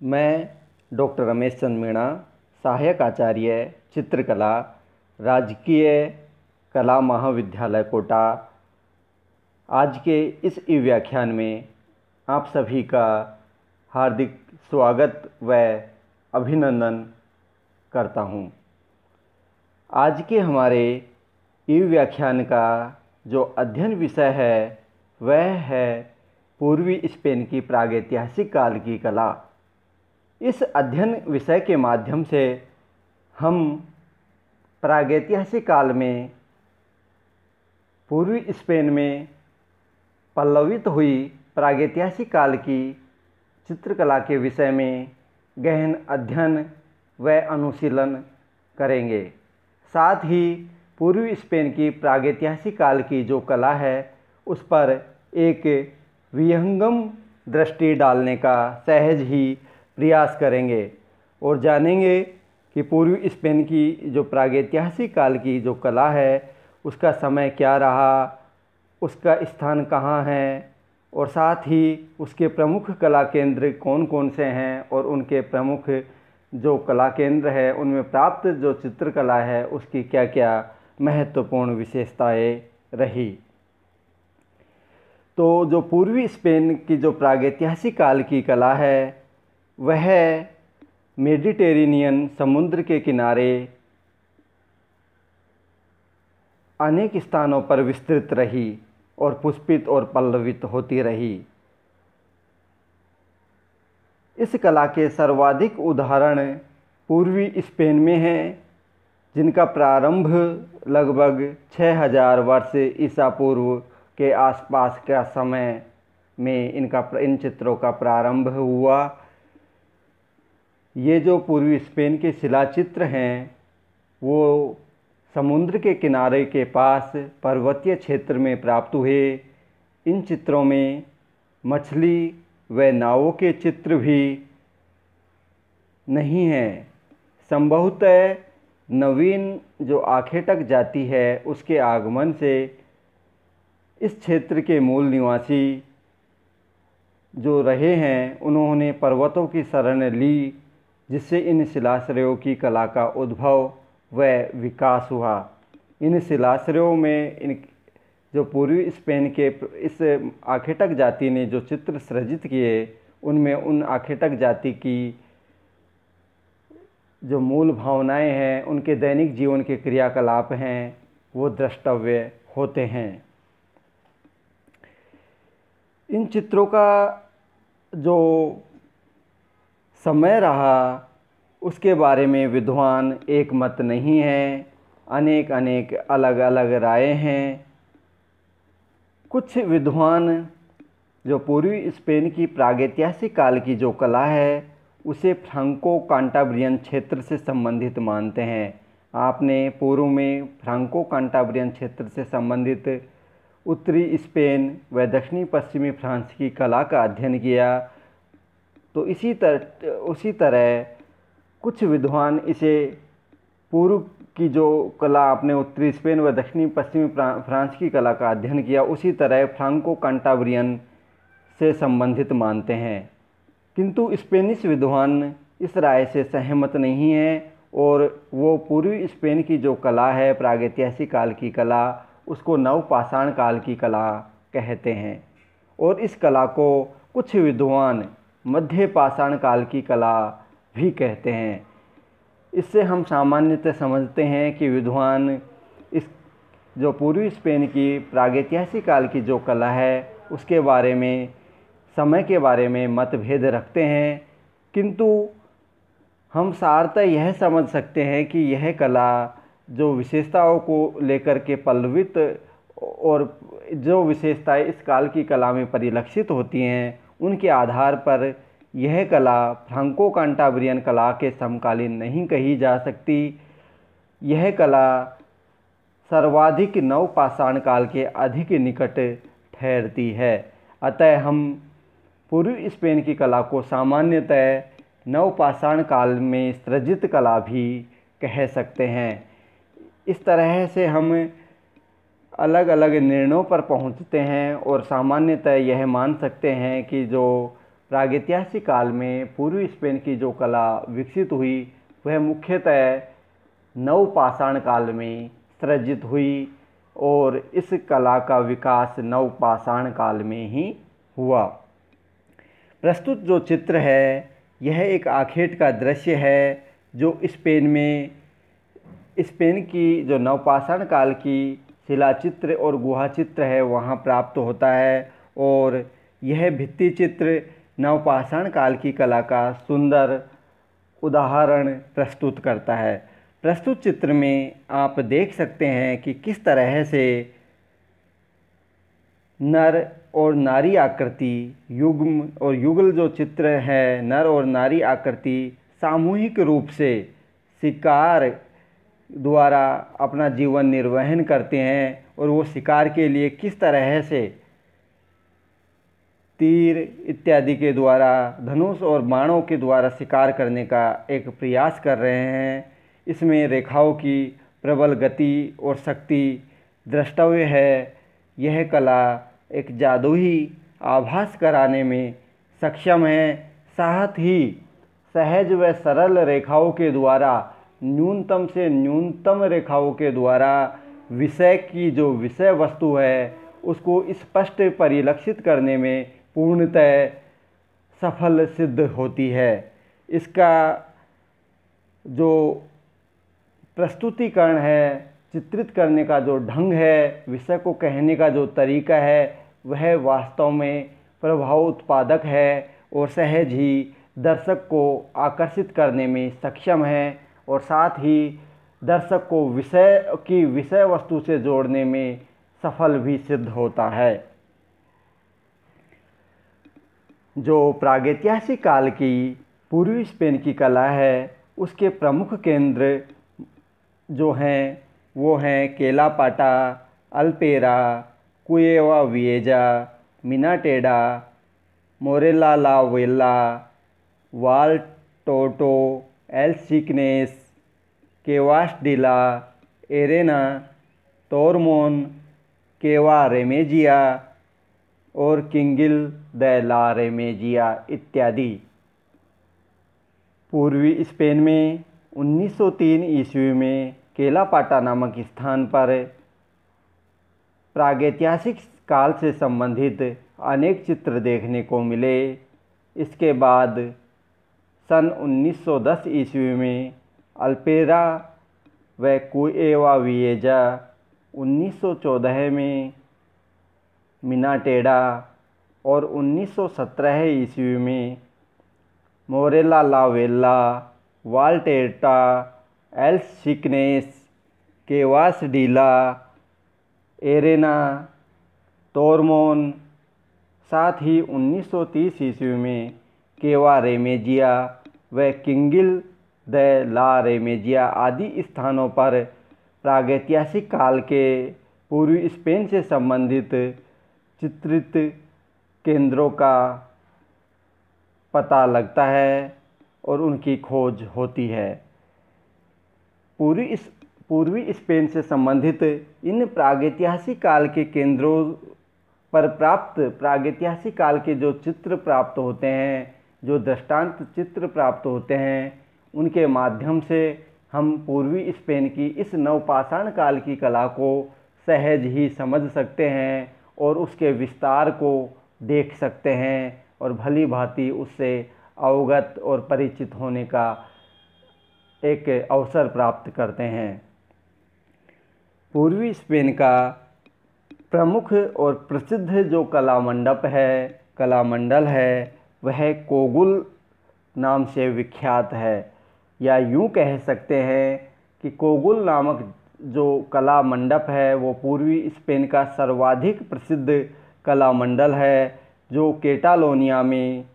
मैं डॉक्टर रमेश चंद मीणा, सहायक आचार्य चित्रकला, राजकीय कला महाविद्यालय कोटा। आज के इस व्याख्यान में आप सभी का हार्दिक स्वागत व अभिनंदन करता हूं। आज के हमारे व्याख्यान का जो अध्ययन विषय है वह है पूर्वी स्पेन की प्रागैतिहासिक काल की कला। इस अध्ययन विषय के माध्यम से हम प्रागैतिहासिक काल में पूर्वी स्पेन में पल्लवित हुई प्रागैतिहासिक काल की चित्रकला के विषय में गहन अध्ययन व अनुशीलन करेंगे। साथ ही पूर्वी स्पेन की प्रागैतिहासिक काल की जो कला है उस पर एक विहंगम दृष्टि डालने का सहज ही प्रयास करेंगे और जानेंगे कि पूर्वी स्पेन की जो प्रागैतिहासिक काल की जो कला है उसका समय क्या रहा, उसका स्थान कहाँ है और साथ ही उसके प्रमुख कला केंद्र कौन कौन से हैं और उनके प्रमुख जो कला केंद्र है उनमें प्राप्त जो चित्रकला है उसकी क्या क्या महत्वपूर्ण विशेषताएं रही। तो जो पूर्वी स्पेन की जो प्रागैतिहासिक काल की कला है वह मेडिटेरेनियन समुद्र के किनारे अनेक स्थानों पर विस्तृत रही और पुष्पित और पल्लवित होती रही। इस कला के सर्वाधिक उदाहरण पूर्वी स्पेन में हैं, जिनका प्रारंभ लगभग 6000 वर्ष ईसा पूर्व के आसपास का समय में इन चित्रों का प्रारंभ हुआ। ये जो पूर्वी स्पेन के शिलाचित्र हैं वो समुद्र के किनारे के पास पर्वतीय क्षेत्र में प्राप्त हुए। इन चित्रों में मछली व नावों के चित्र भी नहीं हैं। संभवतः नवीन जो आखेटक जाति है उसके आगमन से इस क्षेत्र के मूल निवासी जो रहे हैं उन्होंने पर्वतों की शरण ली, जिससे इन शिलाश्रयों की कला का उद्भव व विकास हुआ। इन शिलाश्रयों में इन जो पूर्वी स्पेन के इस आखेटक जाति ने जो चित्र सृजित किए उनमें उन आखेटक जाति की जो मूल भावनाएं हैं, उनके दैनिक जीवन के क्रियाकलाप हैं, वो द्रष्टव्य होते हैं। इन चित्रों का जो समय रहा उसके बारे में विद्वान एक मत नहीं है, अनेक अलग अलग राय हैं। कुछ विद्वान जो पूर्वी स्पेन की प्रागैतिहासिक काल की जो कला है उसे फ्रांको कांटाब्रियन क्षेत्र से संबंधित मानते हैं। आपने पूर्व में फ्रांको कांटाब्रियन क्षेत्र से संबंधित उत्तरी स्पेन व दक्षिणी पश्चिमी फ्रांस की कला का अध्ययन किया, तो उसी तरह कुछ विद्वान इसे पूर्व की जो कला आपने उत्तरी स्पेन व दक्षिणी पश्चिमी फ्रांस की कला का अध्ययन किया उसी तरह फ्रांको कांटाब्रियन से संबंधित मानते हैं। किंतु स्पेनिश विद्वान इस राय से सहमत नहीं हैं और वो पूर्वी स्पेन की जो कला है प्रागैतिहासिक काल की कला उसको नवपाषाण काल की कला कहते हैं और इस कला को कुछ विद्वान मध्य पाषाण काल की कला भी कहते हैं। इससे हम सामान्यतः समझते हैं कि विद्वान इस जो पूर्वी स्पेन की प्रागैतिहासिक काल की जो कला है उसके बारे में समय के बारे में मतभेद रखते हैं, किंतु हम सारतः यह समझ सकते हैं कि यह कला जो विशेषताओं को लेकर के पल्लवित और जो विशेषताएं इस काल की कला में परिलक्षित होती हैं उनके आधार पर यह कला फ्रांको कांटाब्रियन कला के समकालीन नहीं कही जा सकती। यह कला सर्वाधिक नवपाषाण काल के अधिक निकट ठहरती है। अतः हम पूर्वी स्पेन की कला को सामान्यतः नवपाषाण काल में सृजित कला भी कह सकते हैं। इस तरह से हम अलग अलग निर्णयों पर पहुंचते हैं और सामान्यतः यह मान सकते हैं कि जो प्रागैतिहासिक काल में पूर्वी स्पेन की जो कला विकसित हुई वह मुख्यतः नवपाषाण काल में सृजित हुई और इस कला का विकास नवपाषाण काल में ही हुआ। प्रस्तुत जो चित्र है यह एक आखेट का दृश्य है जो स्पेन की जो नवपाषाण काल की शिलाचित्र और गुहा चित्र है वहाँ प्राप्त होता है और यह भित्ति चित्र नवपाषाण काल की कला का सुंदर उदाहरण प्रस्तुत करता है। प्रस्तुत चित्र में आप देख सकते हैं कि किस तरह से नर और नारी आकृति युग्म और युगल जो चित्र है नर और नारी आकृति सामूहिक रूप से शिकार द्वारा अपना जीवन निर्वहन करते हैं और वो शिकार के लिए किस तरह से तीर इत्यादि के द्वारा धनुष और बाणों के द्वारा शिकार करने का एक प्रयास कर रहे हैं। इसमें रेखाओं की प्रबल गति और शक्ति द्रष्टव्य है। यह कला एक जादुई आभास कराने में सक्षम है, साथ ही सहज व सरल रेखाओं के द्वारा न्यूनतम से न्यूनतम रेखाओं के द्वारा विषय की जो विषय वस्तु है उसको स्पष्ट परिलक्षित करने में पूर्णतः सफल सिद्ध होती है। इसका जो प्रस्तुतिकरण है, चित्रित करने का जो ढंग है, विषय को कहने का जो तरीका है वह वास्तव में प्रभाव उत्पादक है और सहज ही दर्शक को आकर्षित करने में सक्षम है और साथ ही दर्शक को विषय वस्तु से जोड़ने में सफल भी सिद्ध होता है। जो प्रागैतिहासिक काल की पूर्वी स्पेन की कला है उसके प्रमुख केंद्र जो हैं वो हैं केलापाटा, अल्पेरा, कुएवा विएजा, मिनाटेडा, मोरेला ला वेला, वाल टोटो, एल सिकनेस, केवास डिला, एरेना, तोरमोन, केवा रेमेजिया और किंगिल द ला रेमेजिया इत्यादि। पूर्वी स्पेन में 1903 ईस्वी में केलापाटा नामक स्थान पर प्रागैतिहासिक काल से संबंधित अनेक चित्र देखने को मिले। इसके बाद सन 1910 ईस्वी में अल्पेरा व कुएवा विएजा, 1914 में मिनाटेडा और 1917 ईस्वी में मोरेला ला वेला, वालटेटा, एल सिकनेस, केवास डीला, एरेना, तोरमोन, साथ ही 1930 ईस्वी में केवा रेमेजिया व किंगिल द ला रेमेजिया आदि स्थानों पर प्रागैतिहासिक काल के पूर्वी स्पेन से संबंधित चित्रित केंद्रों का पता लगता है और उनकी खोज होती है। पूर्वी स्पेन से संबंधित इन प्रागैतिहासिक काल के केंद्रों पर प्राप्त प्रागैतिहासिक काल के जो चित्र प्राप्त होते हैं, जो दृष्टांत चित्र प्राप्त होते हैं, उनके माध्यम से हम पूर्वी स्पेन की इस नवपाषाण काल की कला को सहज ही समझ सकते हैं और उसके विस्तार को देख सकते हैं और भली भांति उससे अवगत और परिचित होने का एक अवसर प्राप्त करते हैं। पूर्वी स्पेन का प्रमुख और प्रसिद्ध जो कला मंडल है वह कोगुल नाम से विख्यात है, या यूं कह सकते हैं कि कोगुल नामक जो कला मंडप है वो पूर्वी स्पेन का सर्वाधिक प्रसिद्ध कला मंडल है जो कैटालोनिया में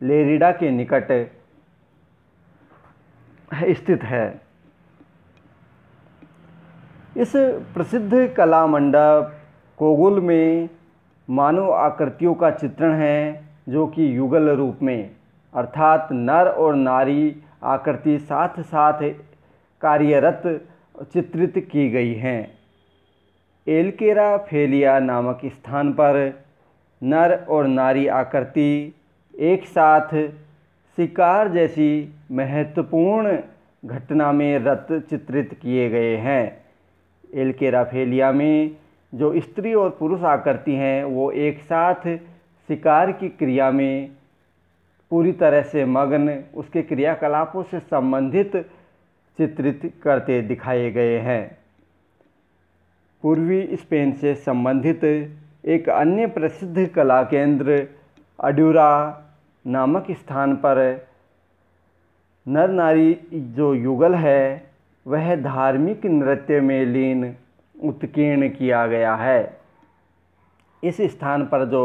लेरिडा के निकट स्थित है। इस प्रसिद्ध कला मंडप कोगुल में मानव आकृतियों का चित्रण है जो कि युगल रूप में अर्थात नर और नारी आकृति साथ साथ कार्यरत चित्रित की गई हैं। एलकेरा फेलिया नामक स्थान पर नर और नारी आकृति एक साथ शिकार जैसी महत्वपूर्ण घटना में रत चित्रित किए गए हैं। एल्के राफेलिया में जो स्त्री और पुरुष आकृति हैं वो एक साथ शिकार की क्रिया में पूरी तरह से मग्न, उसके क्रियाकलापों से संबंधित चित्रित करते दिखाए गए हैं। पूर्वी स्पेन से संबंधित एक अन्य प्रसिद्ध कला केंद्र अड्यूरा नामक स्थान पर नर नारी जो युगल है वह धार्मिक नृत्य में लीन उत्कीर्ण किया गया है। इस स्थान पर जो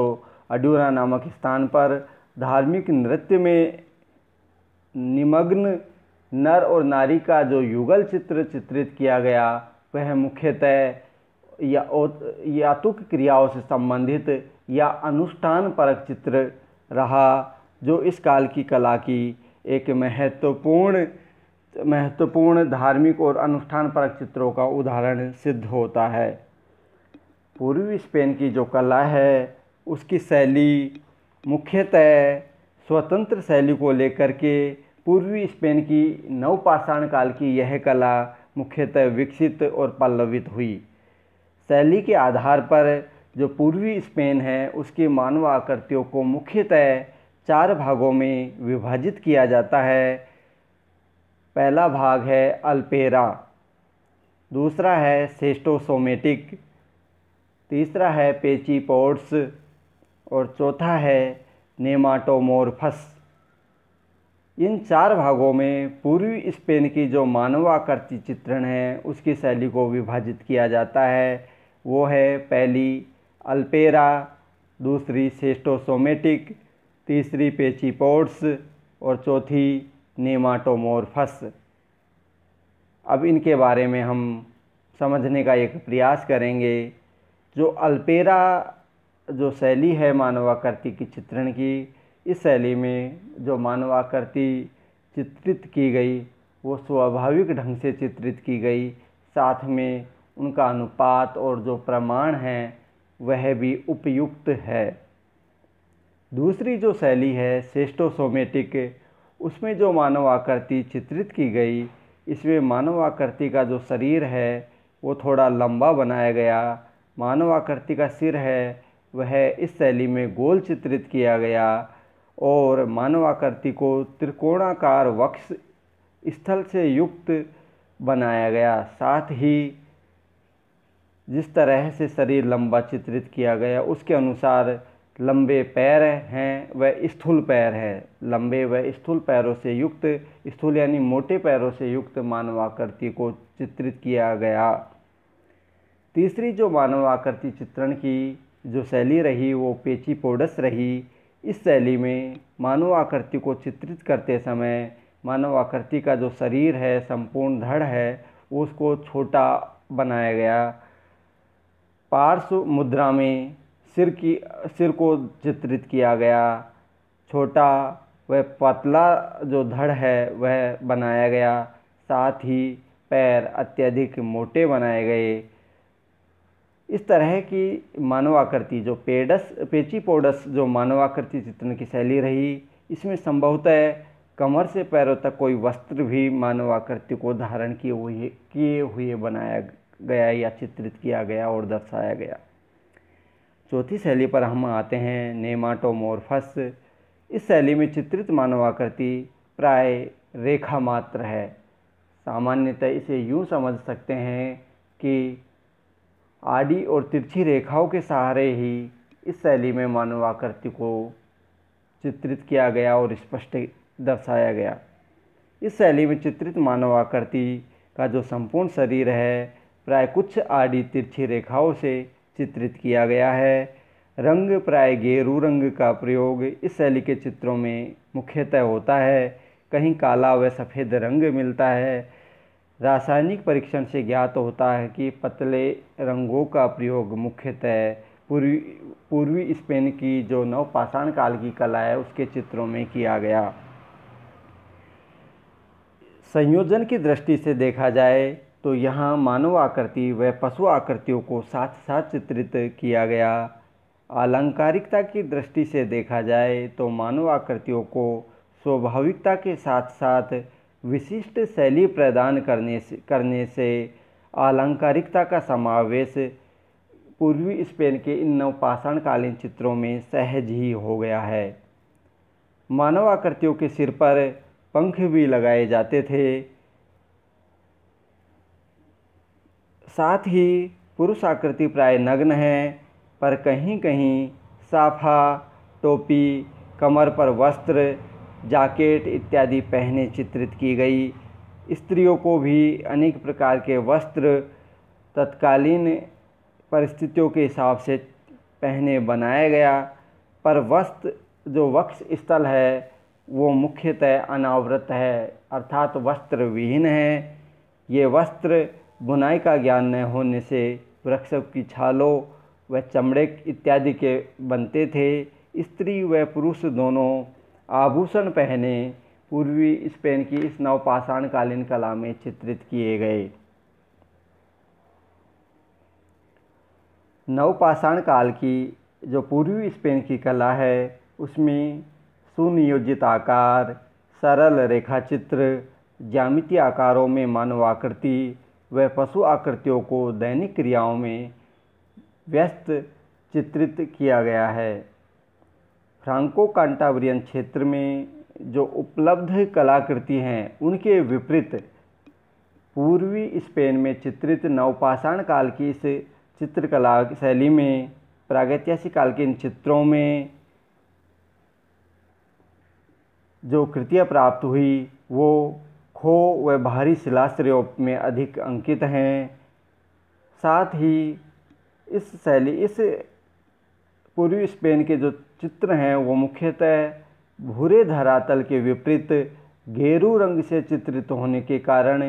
अड्यूरा नामक स्थान पर धार्मिक नृत्य में निमग्न नर और नारी का जो युगल चित्र चित्रित किया गया वह मुख्यतः यातुक क्रियाओं से संबंधित या अनुष्ठान परक चित्र रहा, जो इस काल की कला की एक महत्वपूर्ण धार्मिक और अनुष्ठान परक चित्रों का उदाहरण सिद्ध होता है। पूर्वी स्पेन की जो कला है उसकी शैली मुख्यतः स्वतंत्र शैली को लेकर के पूर्वी स्पेन की नवपाषाण काल की यह कला मुख्यतः विकसित और पल्लवित हुई। शैली के आधार पर जो पूर्वी स्पेन है उसकी मानव आकृतियों को मुख्यतः 4 भागों में विभाजित किया जाता है। पहला भाग है अल्पेरा, दूसरा है सेस्टोसोमेटिक, तीसरा है पेचिपोड्स और चौथा है नेमाटोमोर्फस। इन 4 भागों में पूर्वी स्पेन की जो मानवाकृति चित्रण है उसकी शैली को विभाजित किया जाता है। वो है पहली अल्पेरा, दूसरी सेस्टोसोमेटिक, तीसरी पेचिपोड्स और चौथी नेमाटोमोर्फस। अब इनके बारे में हम समझने का एक प्रयास करेंगे। जो अल्पेरा जो शैली है मानवाकृति की चित्रण की, इस शैली में जो मानवाकृति चित्रित की गई वो स्वाभाविक ढंग से चित्रित की गई, साथ में उनका अनुपात और जो प्रमाण है वह भी उपयुक्त है। दूसरी जो शैली है सेस्टोसोमेटिक, उसमें जो मानव आकृति चित्रित की गई, इसमें मानव आकृति का जो शरीर है वो थोड़ा लंबा बनाया गया। मानव आकृति का सिर है वह इस शैली में गोल चित्रित किया गया और मानव आकृति को त्रिकोणाकार वक्ष स्थल से युक्त बनाया गया। साथ ही जिस तरह से शरीर लंबा चित्रित किया गया उसके अनुसार लंबे पैर हैं वह स्थूल पैर हैं। लंबे व स्थूल पैरों से युक्त, स्थूल यानी मोटे पैरों से युक्त मानव आकृति को चित्रित किया गया। तीसरी जो मानव आकृति चित्रण की जो शैली रही वो पेचिपोडस रही। इस शैली में मानव आकृति को चित्रित करते समय मानव आकृति का जो शरीर है, संपूर्ण धड़ है, उसको छोटा बनाया गया। पार्श्व मुद्रा में सिर को चित्रित किया गया। छोटा व पतला जो धड़ है वह बनाया गया। साथ ही पैर अत्यधिक मोटे बनाए गए। इस तरह की मानव आकृति जो पेचिपोडस जो मानव आकृति चित्रण की शैली रही, इसमें संभवतः कमर से पैरों तक कोई वस्त्र भी मानव आकृति को धारण किए हुए बनाया गया या चित्रित किया गया और दर्शाया गया। चौथी शैली पर हम आते हैं नेमाटोमोर्फस। इस शैली में चित्रित मानव आकृति प्राय रेखा मात्र है। सामान्यतः इसे यूँ समझ सकते हैं कि आड़ी और तिरछी रेखाओं के सहारे ही इस शैली में मानव आकृति को चित्रित किया गया और स्पष्ट दर्शाया गया। इस शैली में चित्रित मानव आकृति का जो संपूर्ण शरीर है प्राय कुछ आड़ी तिरछी रेखाओं से चित्रित किया गया है। रंग प्राय गेरू रंग का प्रयोग इस शैली के चित्रों में मुख्यतः होता है। कहीं काला व सफ़ेद रंग मिलता है। रासायनिक परीक्षण से ज्ञात होता है कि पतले रंगों का प्रयोग मुख्यतः पूर्वी स्पेन की जो नवपाषाण काल की कला है उसके चित्रों में किया गया। संयोजन की दृष्टि से देखा जाए तो यहाँ मानव आकृति व पशु आकृतियों को साथ साथ चित्रित किया गया। अलंकारिकता की दृष्टि से देखा जाए तो मानव आकृतियों को स्वाभाविकता के साथ साथ विशिष्ट शैली प्रदान करने से अलंकारिकता का समावेश पूर्वी स्पेन के इन नवपाषाणकालीन चित्रों में सहज ही हो गया है। मानव आकृतियों के सिर पर पंख भी लगाए जाते थे। साथ ही पुरुष आकृति प्राय नग्न है, पर कहीं कहीं साफा, टोपी, कमर पर वस्त्र, जैकेट इत्यादि पहने चित्रित की गई। स्त्रियों को भी अनेक प्रकार के वस्त्र तत्कालीन परिस्थितियों के हिसाब से पहने बनाया गया, पर वस्त्र जो वक्ष स्थल है वो मुख्यतः अनावृत है, अर्थात वस्त्र विहीन है। ये वस्त्र बुनाई का ज्ञान न होने से वृक्षों की छालों व चमड़े इत्यादि के बनते थे। स्त्री व पुरुष दोनों आभूषण पहने पूर्वी स्पेन की इस नवपाषाणकालीन कला में चित्रित किए गए। नवपाषाण काल की जो पूर्वी स्पेन की कला है उसमें सुनियोजित आकार, सरल रेखाचित्र, ज्यामितीय आकारों में मानव आकृति व पशु आकृतियों को दैनिक क्रियाओं में व्यस्त चित्रित किया गया है। फ्रांको कांटाब्रियन क्षेत्र में जो उपलब्ध कलाकृति हैं उनके विपरीत पूर्वी स्पेन में चित्रित नवपाषाण काल की इस चित्रकला शैली में प्रागैतिहासिक काल के इन चित्रों में जो कृतियाँ प्राप्त हुई वो खो व बाहरी शिलाश्रयों में अधिक अंकित हैं। साथ ही इस पूर्वी स्पेन के जो चित्र हैं वो मुख्यतः भूरे धरातल के विपरीत गेरू रंग से चित्रित होने के कारण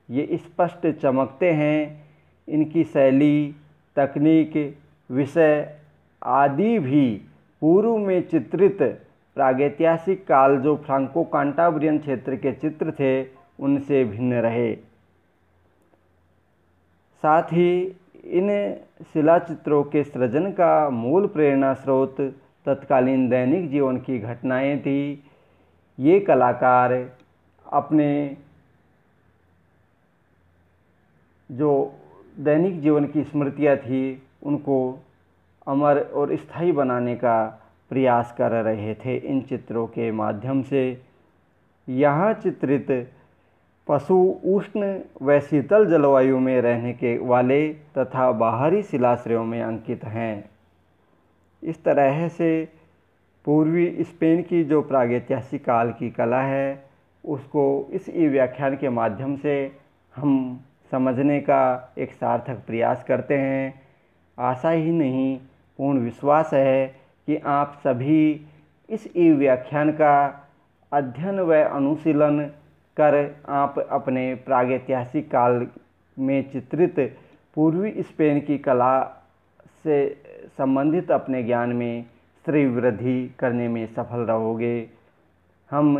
ये स्पष्ट चमकते हैं। इनकी शैली, तकनीक, विषय आदि भी पूर्व में चित्रित प्रागैतिहासिक काल जो फ्रांको कांटाब्रियन क्षेत्र के चित्र थे उनसे भिन्न रहे। साथ ही इन शिलाचित्रों के सृजन का मूल प्रेरणा स्रोत तत्कालीन दैनिक जीवन की घटनाएं थी। ये कलाकार अपने जो दैनिक जीवन की स्मृतियाँ थी उनको अमर और स्थायी बनाने का प्रयास कर रहे थे। इन चित्रों के माध्यम से यहाँ चित्रित पशु उष्ण व शीतल जलवायु में रहने के वाले तथा बाहरी शिलाश्रयों में अंकित हैं। इस तरह से पूर्वी स्पेन की जो प्रागैतिहासिक काल की कला है उसको इस व्याख्यान के माध्यम से हम समझने का एक सार्थक प्रयास करते हैं। आशा ही नहीं पूर्ण विश्वास है कि आप सभी इस व्याख्यान का अध्ययन व अनुशीलन कर आप अपने प्रागैतिहासिक काल में चित्रित पूर्वी स्पेन की कला से संबंधित अपने ज्ञान में श्रेय वृद्धि करने में सफल रहोगे। हम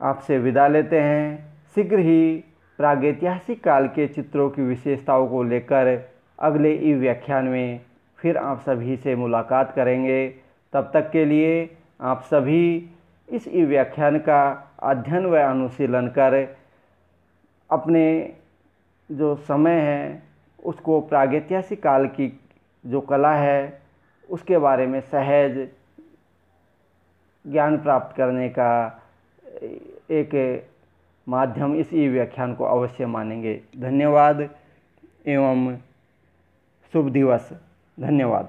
आपसे विदा लेते हैं। शीघ्र ही प्रागैतिहासिक काल के चित्रों की विशेषताओं को लेकर अगले व्याख्यान में फिर आप सभी से मुलाकात करेंगे। तब तक के लिए आप सभी इस व्याख्यान का अध्ययन व अनुशीलन कर अपने जो समय है उसको प्रागैतिहासिक काल की जो कला है उसके बारे में सहज ज्ञान प्राप्त करने का एक माध्यम इस व्याख्यान को अवश्य मानेंगे। धन्यवाद एवं शुभ दिवस। धन्यवाद।